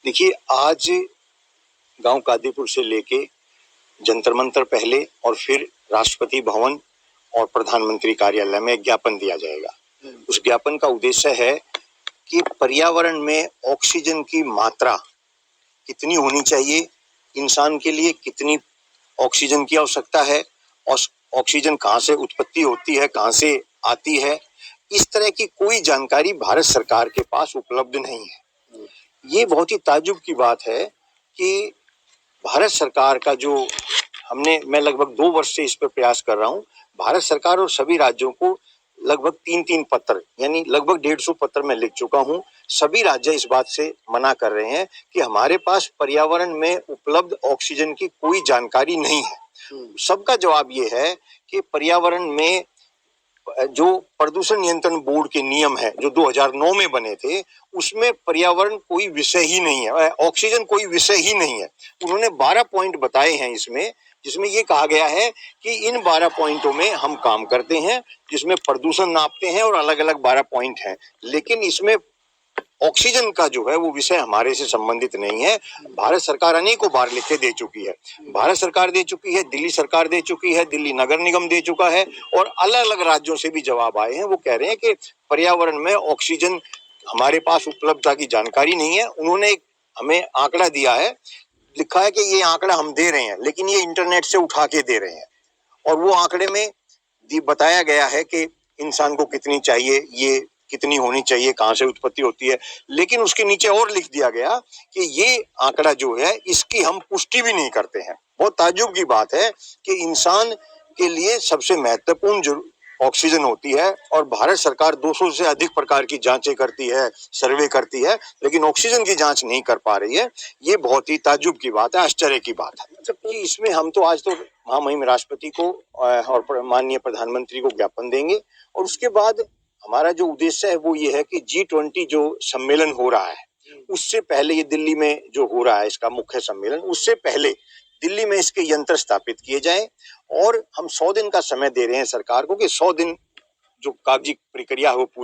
देखिए, आज गांव कादीपुर से लेके जंतर मंतर पहले और फिर राष्ट्रपति भवन और प्रधानमंत्री कार्यालय में एक ज्ञापन दिया जाएगा। उस ज्ञापन का उद्देश्य है कि पर्यावरण में ऑक्सीजन की मात्रा कितनी होनी चाहिए, इंसान के लिए कितनी ऑक्सीजन की आवश्यकता है और ऑक्सीजन कहाँ से उत्पत्ति होती है, कहाँ से आती है, इस तरह की कोई जानकारी भारत सरकार के पास उपलब्ध नहीं है। ये बहुत ही ताज्जुब की बात है कि भारत सरकार का जो मैं लगभग 2 वर्ष से इस पर प्रयास कर रहा हूँ। भारत सरकार और सभी राज्यों को लगभग 3-3 पत्र यानी लगभग 150 पत्र मैं लिख चुका हूँ। सभी राज्य इस बात से मना कर रहे हैं कि हमारे पास पर्यावरण में उपलब्ध ऑक्सीजन की कोई जानकारी नहीं है। सबका जवाब ये है कि पर्यावरण में जो प्रदूषण नियंत्रण बोर्ड के नियम है जो 2009 में बने थे, उसमें पर्यावरण कोई विषय ही नहीं है, ऑक्सीजन कोई विषय ही नहीं है। उन्होंने 12 पॉइंट बताए हैं इसमें, जिसमें ये कहा गया है कि इन 12 पॉइंटों में हम काम करते हैं, जिसमें प्रदूषण नापते हैं और अलग अलग 12 पॉइंट हैं, लेकिन इसमें ऑक्सीजन का जो है वो विषय हमारे से संबंधित नहीं है। भारत सरकार अनेकों बार लिख के दे चुकी है, भारत सरकार दे चुकी है, दिल्ली सरकार दे चुकी है, दिल्ली नगर निगम दे चुका है और अलग अलग राज्यों से भी जवाब आए हैं। वो कह रहे हैं कि पर्यावरण में ऑक्सीजन हमारे पास उपलब्धता की जानकारी नहीं है। उन्होंने हमें आंकड़ा दिया है, लिखा है कि ये आंकड़ा हम दे रहे हैं, लेकिन ये इंटरनेट से उठा के दे रहे हैं और वो आंकड़े में बताया गया है कि इंसान को कितनी चाहिए, ये कितनी होनी चाहिए, कहाँ से उत्पत्ति होती है, लेकिन उसके नीचे और लिख दिया गया कि ये आंकड़ा जो है इसकी हम पुष्टि भी नहीं करते हैं। बहुत ताज्जुब की बात है कि इंसान के लिए सबसे महत्वपूर्ण जो ऑक्सीजन होती है और भारत सरकार 200 से अधिक प्रकार की जांचें करती है, सर्वे करती है, लेकिन ऑक्सीजन की जांच नहीं कर पा रही है। ये बहुत ही ताज्जुब की बात है, आश्चर्य की बात है। जबकि इसमें हम तो आज तो महामहिम राष्ट्रपति को और माननीय प्रधानमंत्री को ज्ञापन देंगे और उसके बाद हमारा जो उद्देश्य है वो ये है कि G20 जो सम्मेलन हो रहा है, उससे पहले ये दिल्ली में जो हो रहा है इसका मुख्य सम्मेलन, उससे पहले दिल्ली में इसके यंत्र स्थापित किए जाएं और हम 100 दिन का समय दे रहे हैं सरकार को कि 100 दिन जो कागजी प्रक्रिया है वो